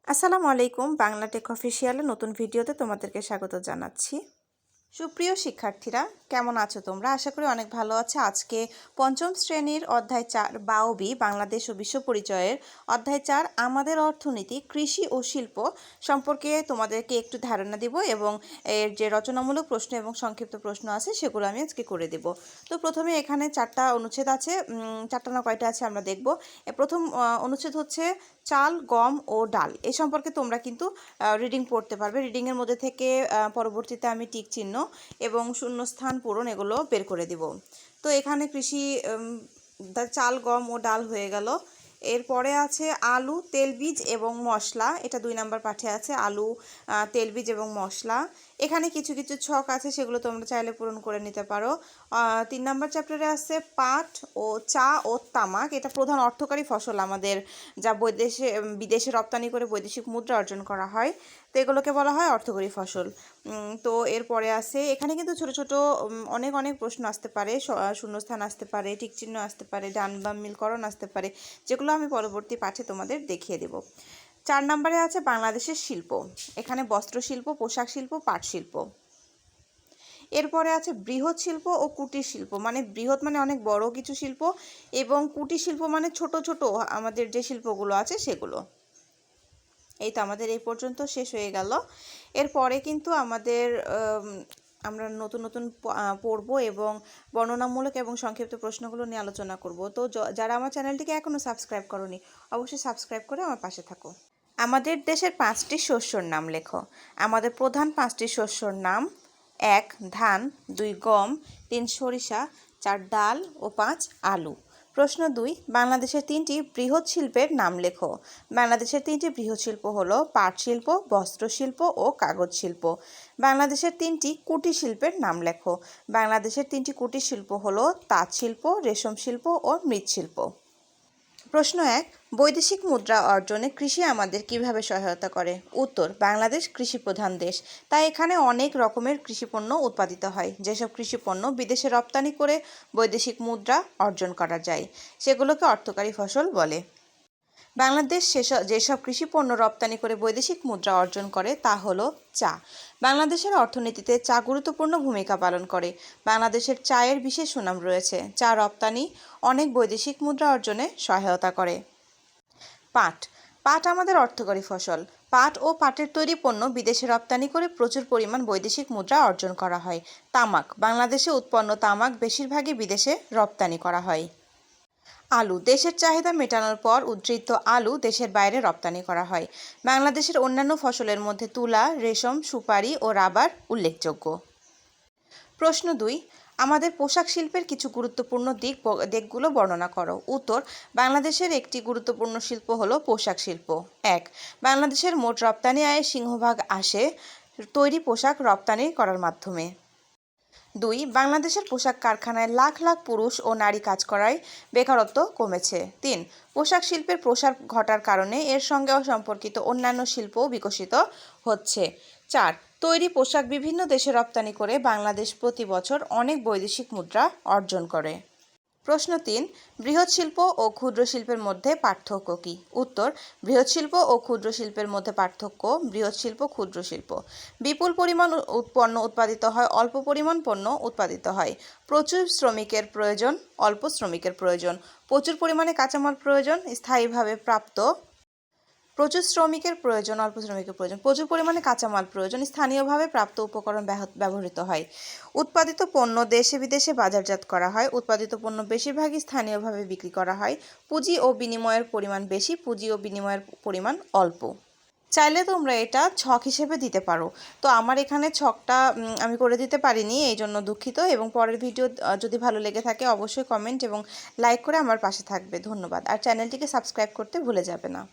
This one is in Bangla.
আসসালামু আলাইকুম। বাংলা টেক অফিসিয়ালে নতুন ভিডিওতে তোমাদেরকে স্বাগত জানাচ্ছি। সুপ্রিয় শিক্ষার্থীরা, কেমন আছো তোমরা? আশা করি অনেক ভালো আছো। আজকে পঞ্চম শ্রেণীর অধ্যায় 4 বাওবি বাংলাদেশ ও বিশ্ব পরিচয়ের অধ্যায় 4 আমাদের অর্থনীতি, কৃষি ও শিল্প সম্পর্কে তোমাদেরকে একটু ধারণা দিব এবং এর যে রচনামূলক প্রশ্ন এবং সংক্ষিপ্ত প্রশ্ন আছে সেগুলো আমি আজকে করে দেব। তো প্রথমে এখানে 4টা অনুচ্ছেদ আছে, 4টা না কয়টা আছে আমরা দেখব। প্রথম অনুচ্ছেদ হচ্ছে চাল, গম ও ডাল। এ সম্পর্কে তোমরা কিন্তু রিডিং পড়তে পারবে। রিডিংয়ের মধ্যে থেকে পরবর্তীতে আমি টিক চিহ্ন এবং শূন্যস্থান পূরণ এগুলো বের করে দিব। তো এখানে কৃষি চাল, গম ও ডাল হয়ে গেল। এরপরে আছে আলু, তেলবীজ এবং মশলা। এটা 2 নাম্বার পাঠে আছে, আলু, তেলবীজ এবং মশলা। এখানে কিছু কিছু ছক আছে, সেগুলো তোমরা চাইলে পূরণ করে নিতে পারো। 3 নাম্বার চ্যাপ্টারে আছে পাট ও চা ও তামাক। এটা প্রধান অর্থকারী ফসল আমাদের, যা বিদেশে রপ্তানি করে বৈদেশিক মুদ্রা অর্জন করা হয়। তো এগুলোকে বলা হয় অর্থকরী ফসল। তো এরপরে আছে এখানে কিন্তু ছোট ছোট অনেক অনেক প্রশ্ন আসতে পারে, শূন্যস্থান আসতে পারে, টিকচিহ্ন আসতে পারে, ডান বাম মিলকরণ আসতে পারে, যেগুলো আমি পরবর্তী পাঠে তোমাদের দেখিয়ে দেব। 4 নম্বরে আছে বাংলাদেশের শিল্প। এখানে বস্ত্র শিল্প, পোশাক শিল্প, পাট শিল্প। এরপরে আছে বৃহৎ শিল্প ও কুটির শিল্প। মানে বৃহৎ মানে অনেক বড় কিছু শিল্প, এবং কুটির শিল্প মানে ছোট ছোট আমাদের যে শিল্পগুলো আছে সেগুলো। এই তো আমাদের এই পর্যন্ত শেষ হয়ে গেল। এরপরে কিন্তু আমরা নতুন নতুন পড়ব এবং বর্ণনামূলক এবং সংক্ষিপ্ত প্রশ্নগুলো নিয়ে আলোচনা করব। তো যারা আমার চ্যানেলটিকে এখনও সাবস্ক্রাইব করনি, অবশ্যই সাবস্ক্রাইব করে আমার পাশে থাকো। আমাদের দেশের 5টি শস্যর নাম লেখো। আমাদের প্রধান 5টি শস্যর নাম: 1 ধান, 2 গম, 3 সরিষা, 4 ডাল ও 5 আলু। প্রশ্ন 2, বাংলাদেশের 3টি বৃহৎ শিল্পের নাম লেখো। বাংলাদেশের 3টি বৃহৎ শিল্প হলো পাট শিল্প, বস্ত্র শিল্প ও কাগজ শিল্প। বাংলাদেশের 3টি কুটির শিল্পের নাম লেখো। বাংলাদেশের 3টি কুটির শিল্প হলো তাঁত শিল্প, রেশম শিল্প ও মৃৎশিল্প। প্রশ্ন 1, বৈদেশিক মুদ্রা অর্জনে কৃষি আমাদের কিভাবে সহায়তা করে? উত্তর, বাংলাদেশ কৃষি প্রধান দেশ, তাই এখানে অনেক রকমের কৃষিপণ্য উৎপাদিত হয়। যেসব কৃষিপণ্য বিদেশে রপ্তানি করে বৈদেশিক মুদ্রা অর্জন করা যায়, সেগুলোকে অর্থকারী ফসল বলে। বাংলাদেশ যেসব কৃষিপণ্য রপ্তানি করে বৈদেশিক মুদ্রা অর্জন করে তা হলো চা। বাংলাদেশের অর্থনীতিতে চা গুরুত্বপূর্ণ ভূমিকা পালন করে। বাংলাদেশের চায়ের বিশেষ সুনাম রয়েছে। চা রপ্তানি অনেক বৈদেশিক মুদ্রা অর্জনে সহায়তা করে। পাট। পাট আমাদের অর্থকরী ফসল। পাট ও পাটের তৈরি পণ্য বিদেশে রপ্তানি করে প্রচুর পরিমাণ বৈদেশিক মুদ্রা অর্জন করা হয়। তামাক। বাংলাদেশে উৎপন্ন তামাক বেশিরভাগই বিদেশে রপ্তানি করা হয়। আলু। দেশের চাহিদা মেটানোর পর উদ্ধৃত আলু দেশের বাইরে রপ্তানি করা হয়। বাংলাদেশের অন্যান্য ফসলের মধ্যে তুলা, রেশম, সুপারি ও রাবার উল্লেখযোগ্য। প্রশ্ন 2, আমাদের পোশাক শিল্পের কিছু গুরুত্বপূর্ণ দিকগুলো বর্ণনা করো। উত্তর, বাংলাদেশের একটি গুরুত্বপূর্ণ শিল্প হলো পোশাক শিল্প। 1, বাংলাদেশের মোট রপ্তানি আয়ের সিংহভাগ আসে তৈরি পোশাক রপ্তানি করার মাধ্যমে। 2, বাংলাদেশের পোশাক কারখানায় লাখ লাখ পুরুষ ও নারী কাজ করায় বেকারত্ব কমেছে। 3, পোশাক শিল্পের প্রসার ঘটার কারণে এর সঙ্গে সম্পর্কিত অন্যান্য শিল্পও বিকশিত হচ্ছে। 4, তৈরি পোশাক বিভিন্ন দেশে রপ্তানি করে বাংলাদেশ প্রতি বছর অনেক বৈদেশিক মুদ্রা অর্জন করে। প্রশ্ন 3, বৃহৎ শিল্প ও ক্ষুদ্র শিল্পের মধ্যে পার্থক্য কী? উত্তর, বৃহৎ শিল্প ও ক্ষুদ্র শিল্পের মধ্যে পার্থক্য: বৃহৎ শিল্প, ক্ষুদ্র শিল্প। বিপুল পরিমাণ পণ্য উৎপাদিত হয়, অল্প পরিমাণ পণ্য উৎপাদিত হয়। প্রচুর শ্রমিকের প্রয়োজন, অল্প শ্রমিকের প্রয়োজন। প্রচুর পরিমাণে কাঁচামাল প্রয়োজন, স্থায়ীভাবে প্রাপ্ত। প্রচুর শ্রমিকের প্রয়োজন, অল্প শ্রমিকের প্রয়োজন। প্রচুর পরিমাণে কাঁচামাল প্রয়োজন, স্থানীয়ভাবে প্রাপ্ত উপকরণ ব্যবহৃত হয়। উৎপাদিত পণ্য দেশে বিদেশে বাজারজাত করা হয়। উৎপাদিত পণ্য বেশিরভাগই স্থানীয়ভাবে বিক্রি করা হয়। পুঁজি ও বিনিময়ের পরিমাণ বেশি, পুঁজি ও বিনিময়ের পরিমাণ অল্প। চাইলে তোমরা এটা ছক হিসেবে দিতে পারো। তো আমার এখানে ছকটা আমি করে দিতে পারিনি, এই জন্য দুঃখিত। এবং পরের ভিডিও যদি ভালো লেগে থাকে অবশ্যই কমেন্ট এবং লাইক করে আমার পাশে থাকবে। ধন্যবাদ। আর চ্যানেলটিকে সাবস্ক্রাইব করতে ভুলে যাবে না।